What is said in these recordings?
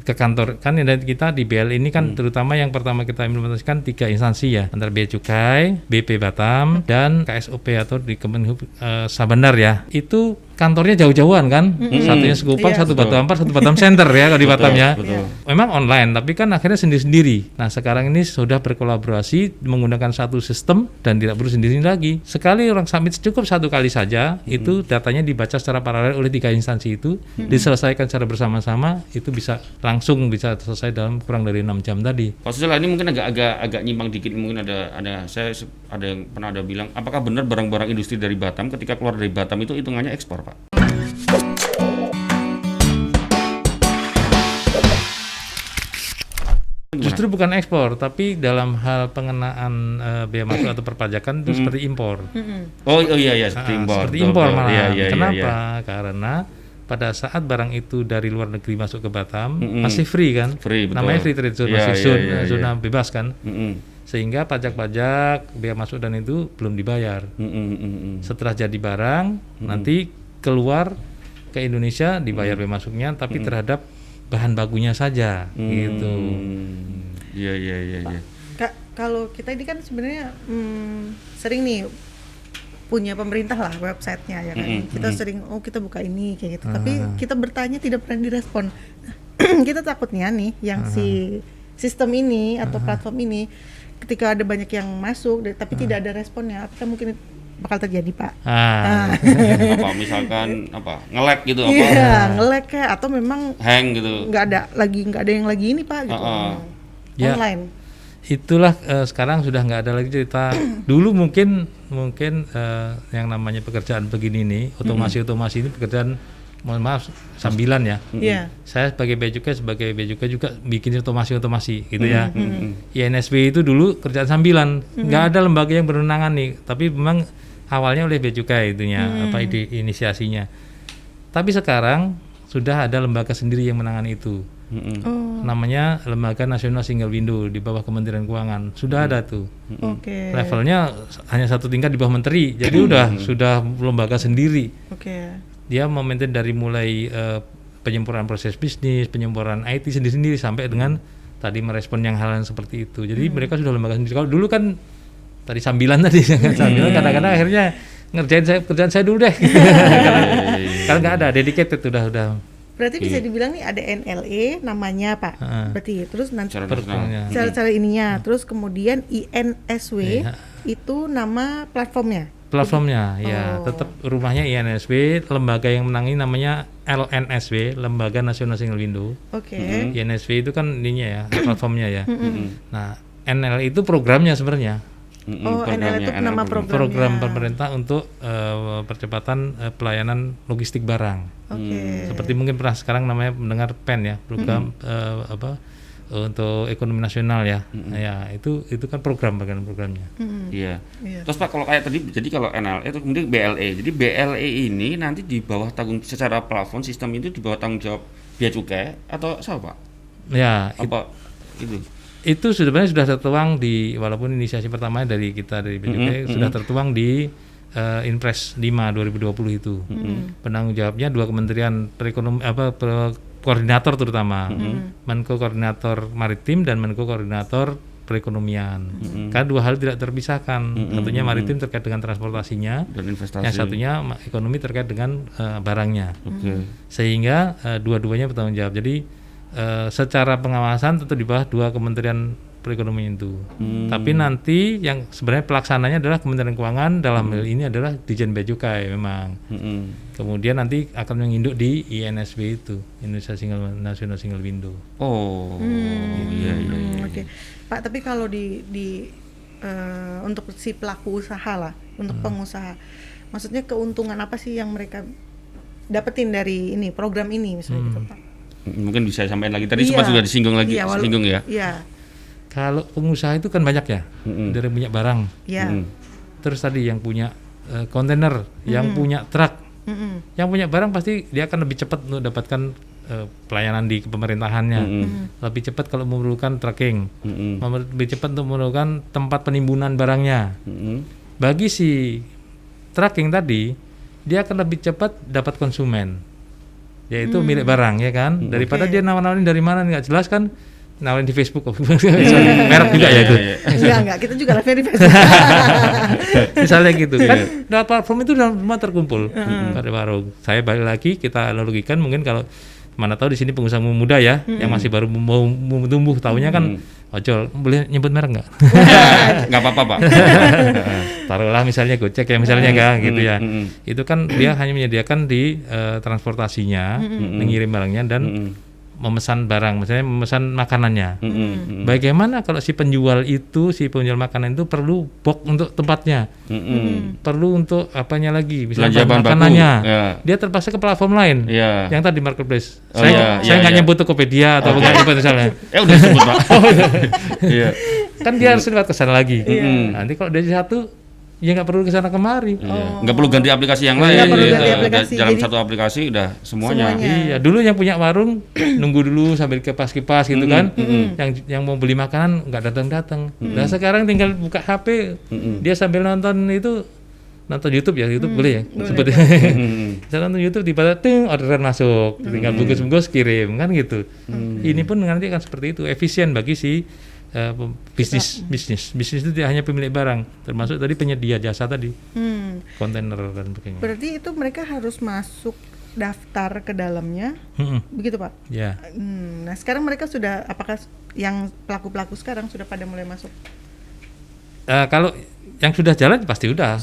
ke kantor. Kan kita di BL ini kan terutama yang pertama kita implementasikan 3 instansi ya, antara Bea Cukai, BP Batam, dan KSOP atau di Kemenhub Sabandar ya. Itu kantornya jauh-jauhan kan, satunya Sekupang, satu Batu Ampar, satu Batam Center ya kalau di Batam ya. Memang online, tapi kan akhirnya sendiri-sendiri. Nah sekarang ini sudah berkolaborasi menggunakan satu sistem dan tidak perlu sendiri lagi. Sekali orang submit cukup 1 kali saja, itu datanya dibaca secara paralel oleh 3 instansi itu, diselesaikan secara bersama-sama, itu bisa langsung bisa selesai dalam kurang dari 6 jam tadi. Pak Susilo, ini mungkin agak nyimpang dikit, mungkin ada yang pernah ada bilang, apakah benar barang-barang industri dari Batam ketika keluar dari Batam itu hitungannya ekspor, Pak? Justru bukan ekspor, tapi dalam hal pengenaan bea masuk atau perpajakan itu seperti impor. Oh iya seperti impor. Seperti impor malah. Iya, Kenapa? Karena pada saat barang itu dari luar negeri masuk ke Batam masih free kan? Free, betul. Namanya free trade zone, masih zona bebas kan? Sehingga pajak-pajak, bea masuk dan itu belum dibayar. Setelah jadi barang, nanti keluar ke Indonesia dibayar bea masuknya, tapi terhadap bahan bakunya saja, gitu. Iya. Kalau kita ini kan sebenarnya sering nih punya pemerintah lah websitenya ya kan. Kita sering kita buka ini kayak gitu, tapi kita bertanya tidak pernah direspon. Kita takutnya nih yang si sistem ini atau platform ini ketika ada banyak yang masuk tapi tidak ada responnya, apakah mungkin bakal terjadi, Pak? Apa misalkan nge-lag gitu apa? Iya, nge-lag kayak atau memang hang gitu. Nggak ada yang lagi ini, Pak, gitu. Online. Itulah sekarang sudah nggak ada lagi cerita. Dulu mungkin yang namanya pekerjaan begini nih, otomasi ini pekerjaan, mohon maaf, sambilan ya. Saya sebagai bea cukai juga bikin otomasi gitu ya. INSW itu dulu kerjaan sambilan, nggak ada lembaga yang berwenangan nih, tapi memang awalnya oleh bea cukai itunya, ide inisiasinya. Tapi sekarang sudah ada lembaga sendiri yang menangani itu. Namanya Lembaga Nasional Single Window di bawah Kementerian Keuangan. Sudah ada tuh. Levelnya hanya 1 tingkat di bawah menteri. Jadi sudah lembaga sendiri. Dia memaintain dari mulai penyempurnaan proses bisnis, penyempurnaan IT sendiri-sendiri sampai dengan tadi merespon yang hal yang seperti itu. Jadi mereka sudah lembaga sendiri. Kalau dulu kan tadi sambilan kadang-kadang akhirnya kerjaan saya dulu deh. Kalau nggak ada dedicated udah. Berarti bisa dibilang nih ada NLE namanya, Pak. Berarti terus nanti cara ininya, terus kemudian INSW itu nama platformnya. Ya, tetap rumahnya INSW, lembaga yang menangani namanya LNSW, Lembaga Nasional Single Window. INSW itu kan ininya ya, platformnya ya. Nah, NL itu programnya sebenarnya. NL itu nama programnya. Program pemerintah untuk percepatan pelayanan logistik barang. Seperti mungkin pernah sekarang namanya mendengar PEN ya, program untuk ekonomi nasional ya. Ya, itu kan programnya. Iya. Terus Pak, kalau kayak tadi, jadi kalau NLE itu kemudian BLE. Jadi BLE ini nanti di bawah secara plafon sistem itu di bawah tanggung jawab bea cukai atau siapa, Pak? Ya, itu? Itu sebenarnya sudah tertuang di, walaupun inisiasi pertamanya dari kita dari bea cukai sudah tertuang di Inpres 5 2020 itu. Penanggung jawabnya 2 kementerian koordinator terutama, Menko Koordinator Maritim dan Menko Koordinator Perekonomian. Karena 2 hal tidak terpisahkan. Satunya maritim terkait dengan transportasinya, dan investasi. Yang satunya ekonomi terkait dengan barangnya. Sehingga dua-duanya bertanggung jawab. Jadi secara pengawasan tentu di bawah 2 kementerian perekonomian itu. Tapi nanti yang sebenarnya pelaksananya adalah Kementerian Keuangan, dalam hal ini adalah Ditjen Bea Cukai memang. Kemudian nanti akan menginduk di INSW itu, Indonesia National Single Window. Iya. Oke. Pak, tapi kalau di untuk si pelaku usaha lah, untuk pengusaha, maksudnya keuntungan apa sih yang mereka dapetin dari ini program ini misalnya gitu, Pak? Mungkin bisa sampaikan lagi. Tadi sempat sudah disinggung lagi, singgung ya. Iya. Kalau pengusaha itu kan banyak ya, dari punya barang. Terus tadi yang punya kontainer, yang punya truk, yang punya barang pasti dia akan lebih cepat untuk dapatkan pelayanan di pemerintahannya. Lebih cepat kalau memerlukan tracking, lebih cepat untuk memerlukan tempat penimbunan barangnya. Bagi si tracking tadi, dia akan lebih cepat dapat konsumen. yaitu milik barang ya kan. Daripada dia nawarin dari mana nggak jelas kan, nawarin di Facebook. Merek juga ya itu. Enggak, kita juga live di Facebook. Misalnya gitu kan, platform itu semua terkumpul pada warung. Saya balik lagi, kita analogikan mungkin kalau mana tahu di sini pengusaha muda ya, yang masih baru mau tumbuh, tahunya kan ojol, boleh nyebut merek nggak? Nggak apa-apa Pak. Taruhlah misalnya Gojek ya misalnya kan gitu ya. Itu kan dia hanya menyediakan di transportasinya, mengirim barangnya dan memesan barang, misalnya memesan makanannya. Bagaimana kalau si penjual makanan itu perlu box untuk tempatnya, perlu untuk apanya lagi, misalnya makanannya, dia terpaksa ke platform lain, yang tadi marketplace. Saya nggak nyebut Tokopedia atau nggak nyebut misalnya. Udah sebut Pak. Kan dia harus lewat ke sana lagi. Nanti kalau dari satu ya nggak perlu kesana kemari, nggak perlu ganti aplikasi yang lain. Dalam satu aplikasi udah semuanya. Iya, dulu yang punya warung nunggu dulu sambil kipas-kipas gitu kan, yang mau beli makanan nggak datang-datang. Nah sekarang tinggal buka HP, dia sambil nonton YouTube ya, YouTube boleh ya sebetulnya. Saya nonton YouTube tiba-tiba orderan masuk, tinggal bungkus-bungkus kirim kan gitu. Ini pun nanti akan seperti itu, efisien bagi si bisnis itu tidak hanya pemilik barang, termasuk tadi penyedia jasa tadi, kontainer dan sebagainya. Berarti itu mereka harus masuk daftar ke dalamnya, begitu Pak? Ya. Nah sekarang mereka sudah, apakah yang pelaku-pelaku sekarang sudah pada mulai masuk? Kalau yang sudah jalan pasti sudah.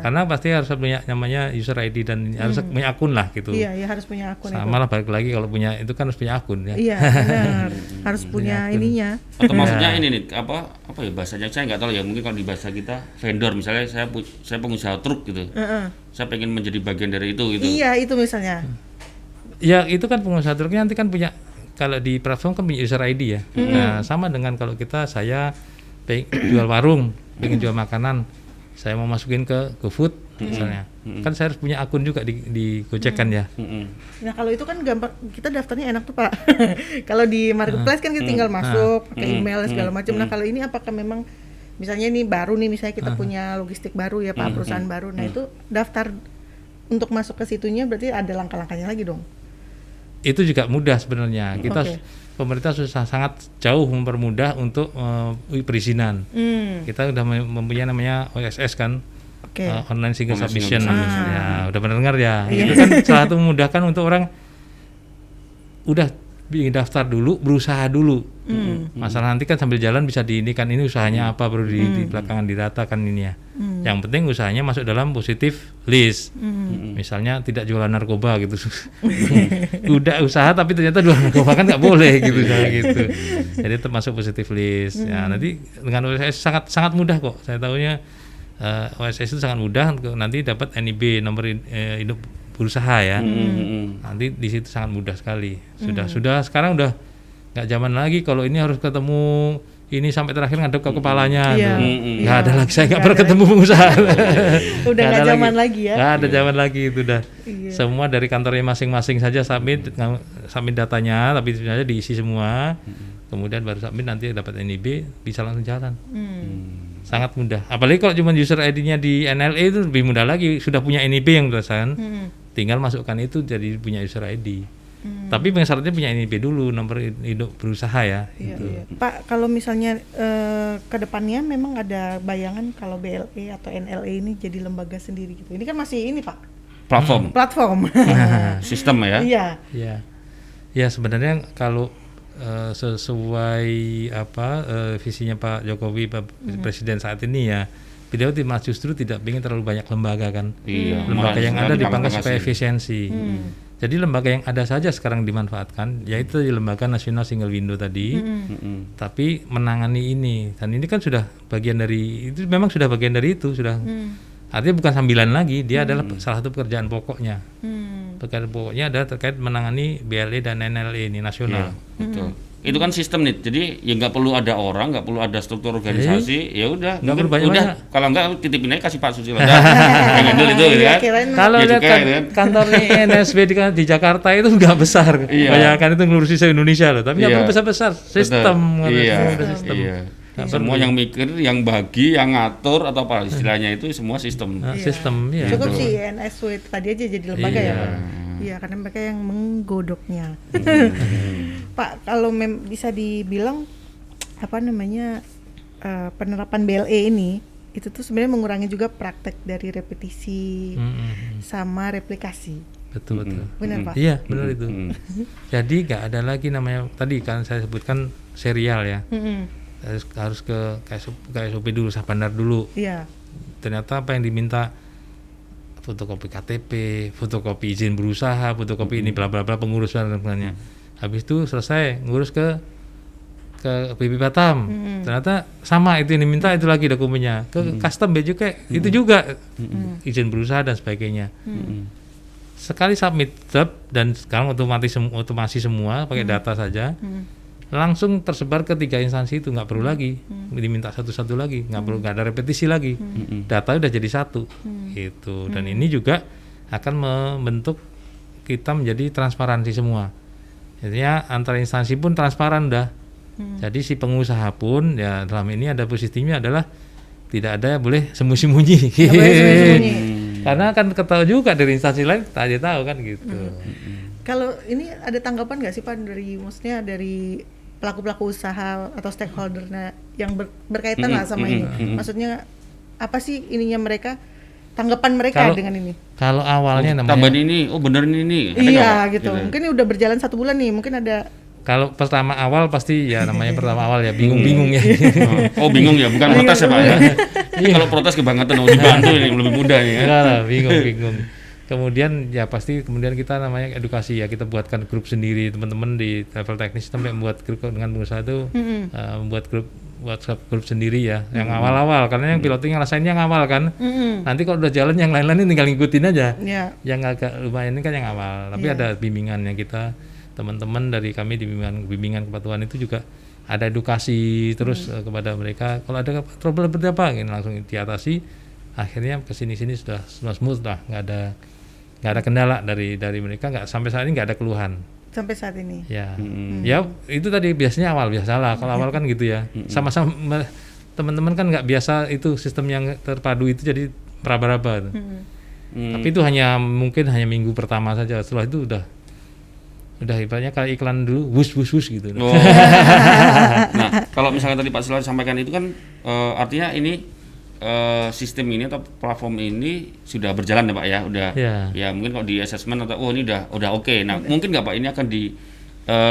Karena pasti harus punya namanya user ID dan harus punya akun lah gitu. Iya, harus punya akun. Sama lah balik lagi kalau punya itu kan harus punya akun ya. Iya, benar. Harus punya ininya. Atau maksudnya ini nih apa ya bahasanya, saya nggak tahu ya, mungkin kalau di bahasa kita vendor, misalnya saya pengusaha truk gitu. Saya pengen menjadi bagian dari itu gitu. Iya, itu misalnya. Ya, itu kan pengusaha truknya nanti kan punya, kalau di platform kan punya user ID ya. Nah, sama dengan kalau saya jual warung, pengen jual makanan, saya mau masukin ke GoFood misalnya, kan saya harus punya akun juga di Gojek kan ya. Nah kalau itu kan gampang, kita daftarnya enak tuh Pak. Kalau di marketplace kan kita tinggal masuk, pakai email segala macam. Nah kalau ini apakah memang misalnya ini baru nih, misalnya kita punya logistik baru ya Pak, perusahaan baru, nah itu daftar untuk masuk ke situnya berarti ada langkah-langkahnya lagi dong? Itu juga mudah sebenarnya. Pemerintah sudah sangat jauh mempermudah untuk perizinan. Kita udah mempunyai namanya OSS kan, online single submission. Ya, udah pernah dengar ya. Itu kan salah satu memudahkan untuk orang udah daftar dulu, berusaha dulu. Masalah nanti kan sambil jalan bisa diinikan ini usahanya apa, perlu di belakangan diratakan ini ya. Yang penting usahanya masuk dalam positif list. Misalnya tidak jualan narkoba gitu. Udah usaha tapi ternyata jualan narkoba kan nggak boleh gitu gitu. Jadi termasuk positif list. Ya, nanti dengan OSS sangat mudah kok. Saya tahunya OSS itu sangat mudah, nanti dapat NIB, nomor induk berusaha ya. Nanti di situ sangat mudah sekali. Sudah sekarang udah nggak zaman lagi kalau ini harus ketemu ini sampai terakhir ngadep ke kepalanya. Nggak ada lagi, saya nggak pernah ketemu pengusaha. Udah nggak zaman lagi ya. Nggak ada zaman lagi itu udah. Semua dari kantornya masing-masing saja submit datanya, tapi sebenarnya diisi semua. Kemudian baru submit, nanti dapat NIB, bisa langsung jalan. Sangat mudah. Apalagi kalau cuma user ID-nya di NLE itu lebih mudah lagi. Sudah punya NIB yang berdasarkan, tinggal masukkan itu jadi punya user ID. Tapi syaratnya punya NIB dulu, nomor induk berusaha ya. Gitu. Pak, kalau misalnya ke depannya memang ada bayangan kalau BLE atau NLE ini jadi lembaga sendiri gitu. Ini kan masih ini Pak. Platform. Sistem ya. Iya. Ya sebenarnya kalau sesuai visinya Pak Jokowi, Pak Presiden saat ini ya, beliau justru tidak ingin terlalu banyak lembaga kan. Lembaga yang ada dipangkas supaya efisiensi. Jadi lembaga yang ada saja sekarang dimanfaatkan, yaitu di lembaga nasional single window tadi, tapi menangani ini, dan ini kan sudah bagian dari itu, memang sudah bagian dari itu, sudah artinya bukan sambilan lagi, dia adalah salah satu pekerjaan pokoknya. Pekerjaan pokoknya adalah terkait menangani BLE dan NLE ini nasional. Betul. Itu kan sistem nih, jadi ya nggak perlu ada orang, nggak perlu ada struktur organisasi, ya udah, nggak perlu banyak. Kalau nggak titipin aja kasih Pak Susilo, yang handle itu ya. Kalau lihat kantornya NSB di Jakarta itu nggak besar, bayangkan itu ngurusi se-Indonesia loh, tapi nggak perlu besar-besar, sistem. Semua yang mikir, yang bagi, yang ngatur atau apa istilahnya itu semua sistem. Sistem ya. Cukup sih NSW tadi aja jadi lembaga ya Pak. Iya, karena mereka yang menggodoknya. Pak, kalau bisa dibilang penerapan BLE ini itu tuh sebenarnya mengurangi juga praktek dari repetisi sama replikasi. Betul. Benar, Pak? Iya, benar itu. Jadi nggak ada lagi namanya tadi kan saya sebutkan serial ya. Harus ke KSOP dulu, sah bandar dulu. Iya. Ternyata apa yang diminta, fotokopi KTP, fotokopi izin berusaha, fotokopi ini bla bla bla, pengurusan dan sebagainya. Habis itu selesai ngurus ke BP Batam. Ternyata sama itu yang diminta, itu lagi dokumennya. Ke custom bea cukai itu juga izin berusaha dan sebagainya. Sekali submit dan sekarang otomasi semua pakai data saja. Langsung tersebar ke 3 instansi itu, nggak perlu lagi diminta satu-satu lagi, nggak ada repetisi lagi, data udah jadi satu gitu. Dan ini juga akan membentuk kita menjadi transparansi semua, jadinya antara instansi pun transparan dah. Jadi si pengusaha pun ya dalam ini ada positifnya adalah tidak ada boleh sembunyi-sembunyi. Karena kan ketahui juga dari instansi lain tak aja tahu kan gitu. Kalau ini ada tanggapan nggak sih Pak dari pelaku-pelaku usaha atau stakeholder yang berkaitan lah sama ini? Maksudnya apa sih ininya mereka, tanggapan mereka dengan ini? Kalau awalnya namanya tambahan ini, bener ini. Iya gitu. Mungkin ini udah berjalan 1 bulan nih, mungkin ada. Kalau pertama awal pasti ya namanya pertama awal ya bingung-bingung ya. Bingung ya, bukan protes ya Pak ya. Kalau protes kebangetan dibantu ini lebih mudah ya. Enggak lah, bingung. Kemudian ya pasti kemudian kita namanya edukasi ya, kita buatkan grup sendiri, teman-teman di level teknis sampai membuat grup dengan pengusaha itu membuat grup WhatsApp grup sendiri ya, yang awal-awal karena yang piloting rasainnya yang awal kan. Nanti kalau udah jalan yang lain-lain tinggal ngikutin aja. Yang agak lumayan ini kan yang awal, tapi ada bimbingan yang kita teman-teman dari kami di bimbingan kepatuhan itu juga ada edukasi terus kepada mereka. Kalau ada problem seperti apa ini langsung diatasi. Akhirnya kesini-sini sudah smooth lah, nggak ada kendala dari mereka, nggak sampai saat ini nggak ada keluhan sampai saat ini ya. Ya itu tadi biasanya awal biasalah kalau awal kan gitu ya, sama-sama teman-teman kan nggak biasa itu sistem yang terpadu itu jadi meraba-raba. Tapi itu mungkin hanya minggu pertama saja, setelah itu udah ibaratnya kayak iklan dulu wus gitu. Nah kalau misalnya tadi Pak Silwan sampaikan itu kan artinya ini sistem ini atau platform ini sudah berjalan ya Pak ya, ya mungkin kalau di assessment atau ini udah oke. Nah mungkin nggak Pak ini akan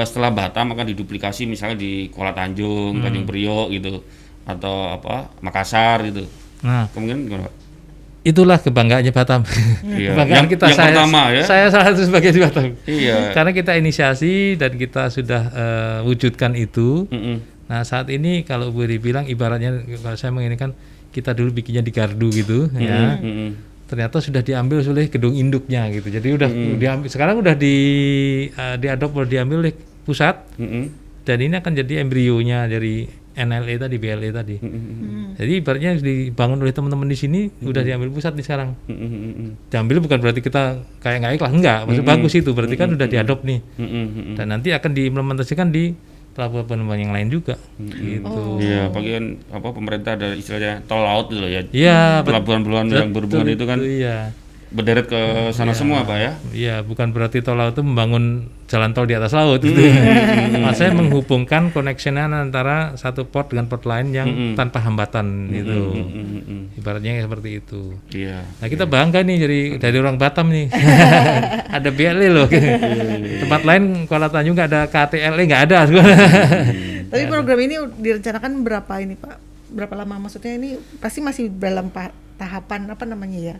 setelah Batam akan diduplikasi misalnya di Kuala Tanjung, Tanjung Priok gitu atau Makassar gitu. Nah kemudian gimana Pak? Itulah kebanggaannya Batam. Kebanggaan kita, saya pertama, ya? Saya salah satu sebagai di Batam. Karena kita inisiasi dan kita sudah wujudkan itu. Nah saat ini kalau boleh dibilang ibaratnya kalau saya menginginkan kita dulu bikinnya di gardu gitu ya. Ternyata sudah diambil oleh gedung induknya gitu. Jadi udah diambil, sekarang udah diadop diambil oleh pusat. Dan ini akan jadi embrionya dari NLE tadi, BLE tadi. Jadi ibaratnya dibangun oleh teman-teman di sini udah diambil pusat nih sekarang. Diambil bukan berarti kita kayak nggak ikhlas, enggak. Maksud bagus itu berarti kan udah diadop nih. Dan nanti akan diimplementasikan di pelabuhan-pelabuhan yang lain juga gitu. Iya, bagian pemerintah ada istilahnya tol laut gitu ya. Iya, pelabuhan-pelabuhan yang berhubungan itu kan. Iya. Berderet ke sana semua Pak ya. Iya, bukan berarti tol laut itu membangun jalan tol di atas laut gitu. Maksudnya menghubungkan connectionan antara satu port dengan port lain yang tanpa hambatan gitu. Ibaratnya seperti itu. Iya. Nah kita bangga nih dari orang Batam nih. Ada BLE loh. Tempat lain Kuala Tanjung nggak ada KTLE, nggak ada. Tapi program ini direncanakan berapa ini Pak? Berapa lama? Maksudnya ini pasti masih dalam tahapan apa namanya ya?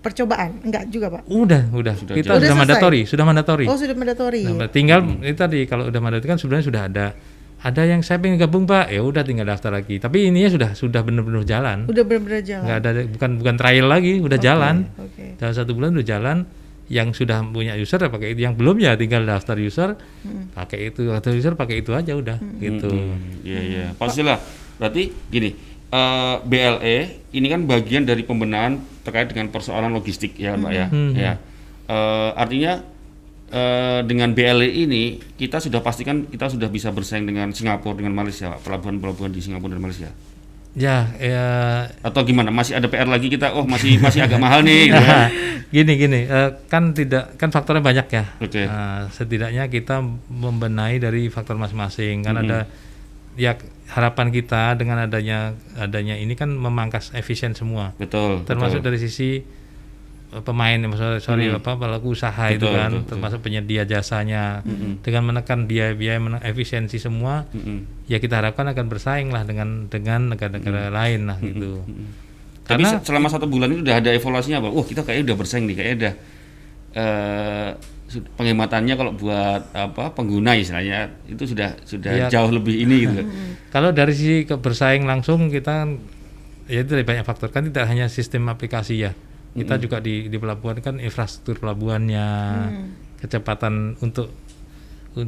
Percobaan? Enggak juga Pak? Udah. Kita sudah mandatori. Oh sudah mandatori. Nah, tinggal itu tadi kalau udah mandatori kan sebenarnya sudah ada yang saya pengen gabung Pak, ya udah tinggal daftar lagi. Tapi ininya sudah benar-benar jalan. Udah benar-benar jalan. Nggak ada bukan trial lagi, udah jalan. Dalam 1 bulan udah jalan. Yang sudah punya user ya pakai itu, yang belum ya tinggal daftar user, pakai itu, daftar user pakai itu aja udah gitu. Iya. Pastilah. Berarti gini. BLE ini kan bagian dari pembenahan terkait dengan persoalan logistik ya Mbak ya. Artinya dengan BLE ini kita sudah pastikan kita sudah bisa bersaing dengan Singapura, dengan Malaysia, pelabuhan-pelabuhan di Singapura dan Malaysia. Ya, atau gimana? Masih ada PR lagi kita? Oh, masih agak mahal nih. Gitu kan? Gini, kan faktornya banyak ya. Okay. Setidaknya kita membenahi dari faktor masing-masing. Kan ada ya harapan kita dengan adanya ini kan memangkas efisien semua. Betul. Termasuk dari sisi pemain, pelaku usaha itu kan, termasuk penyedia jasanya, dengan menekan biaya efisiensi semua, ya kita harapkan akan bersaing lah dengan negara-negara lain lah gitu. Tapi selama 1 bulan itu udah ada evaluasinya, Pak. Wah, kita kayaknya udah bersaing nih, kayaknya udah penghematannya kalau buat pengguna istilahnya itu sudah ya, jauh lebih ini gitu. Kalau dari sisi bersaing langsung kita ya itu banyak faktor, kan tidak hanya sistem aplikasi ya. Kita juga di pelabuhan kan infrastruktur pelabuhannya, kecepatan untuk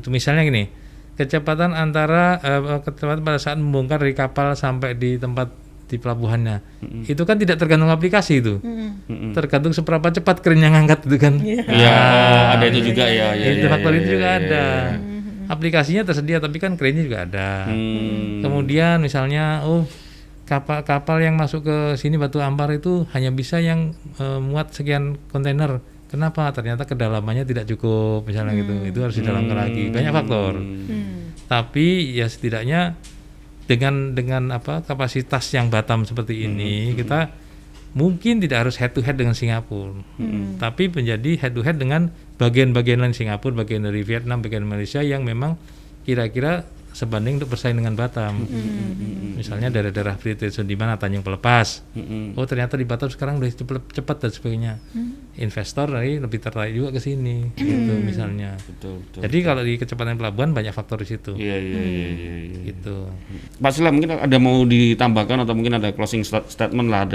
misalnya gini, kecepatan pada saat membongkar dari kapal sampai di tempat di pelabuhannya, itu kan tidak tergantung aplikasi itu, tergantung seberapa cepat kren yang ngangkat itu kan. Ada itu juga ya. Itu faktor itu juga ada. Aplikasinya tersedia tapi kan kerennya juga ada. Kemudian misalnya kapal yang masuk ke sini Batu Ampar itu hanya bisa yang muat sekian kontainer. Kenapa? Ternyata kedalamannya tidak cukup misalnya gitu. Itu harus didalamkan lagi. Banyak faktor. Tapi ya setidaknya dengan kapasitas yang Batam seperti ini, kita mungkin tidak harus head to head dengan Singapura. Tapi menjadi head to head dengan bagian-bagian lain Singapura, bagian dari Vietnam, bagian Malaysia yang memang kira-kira sebanding untuk bersaing dengan Batam. Misalnya daerah-daerah free trade zone di mana Tanjung Pelepas. Oh, ternyata di Batam sekarang udah cepat dan sebagainya. Investor lebih tertarik juga ke sini gitu misalnya. Betul. Jadi kalau di kecepatan pelabuhan banyak faktor di situ. Iya. Gitu. Pak Sila, mungkin ada mau ditambahkan atau mungkin ada closing statement lah,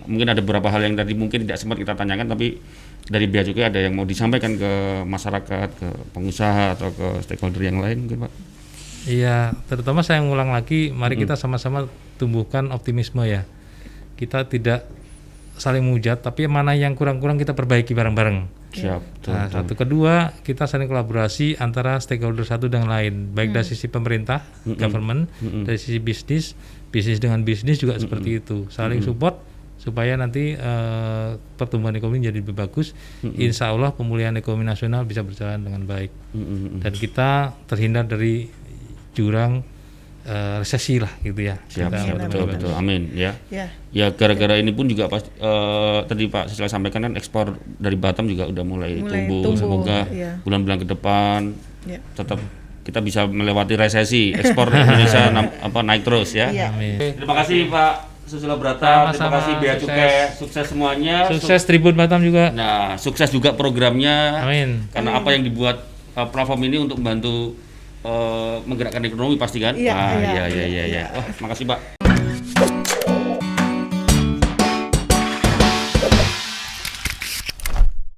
mungkin ada beberapa hal yang tadi mungkin tidak sempat kita tanyakan tapi dari Bea Cukai ada yang mau disampaikan ke masyarakat, ke pengusaha atau ke stakeholder yang lain mungkin, Pak? Iya, terutama saya ngulang lagi, mari kita sama-sama tumbuhkan optimisme ya. Kita tidak saling menghujat, tapi mana yang kurang-kurang kita perbaiki bareng-bareng. Siap. Satu, kedua, kita saling kolaborasi antara stakeholder satu dengan lain, baik dari sisi pemerintah, government, dari sisi bisnis dengan bisnis juga seperti itu, saling support supaya nanti pertumbuhan ekonomi jadi lebih bagus. Insya Allah pemulihan ekonomi nasional bisa berjalan dengan baik, dan kita terhindar dari jurang resesi lah gitu ya. Siap, betul. Amin ya. Ya gara-gara ini pun juga tadi Pak Sisla sampaikan kan ekspor dari Batam juga udah mulai tumbuh. Semoga bulan-bulan ke depan tetap kita bisa melewati resesi, ekspor Indonesia naik terus ya. Amin. Terima kasih Pak Susilo Brata, terima kasih Bea Cukai, sukses semuanya. Sukses Tribun Batam juga. Nah, sukses juga programnya. Amin. Karena apa yang dibuat platform ini untuk membantu menggerakkan ekonomi pasti kan? Iya. Wah, makasih Pak.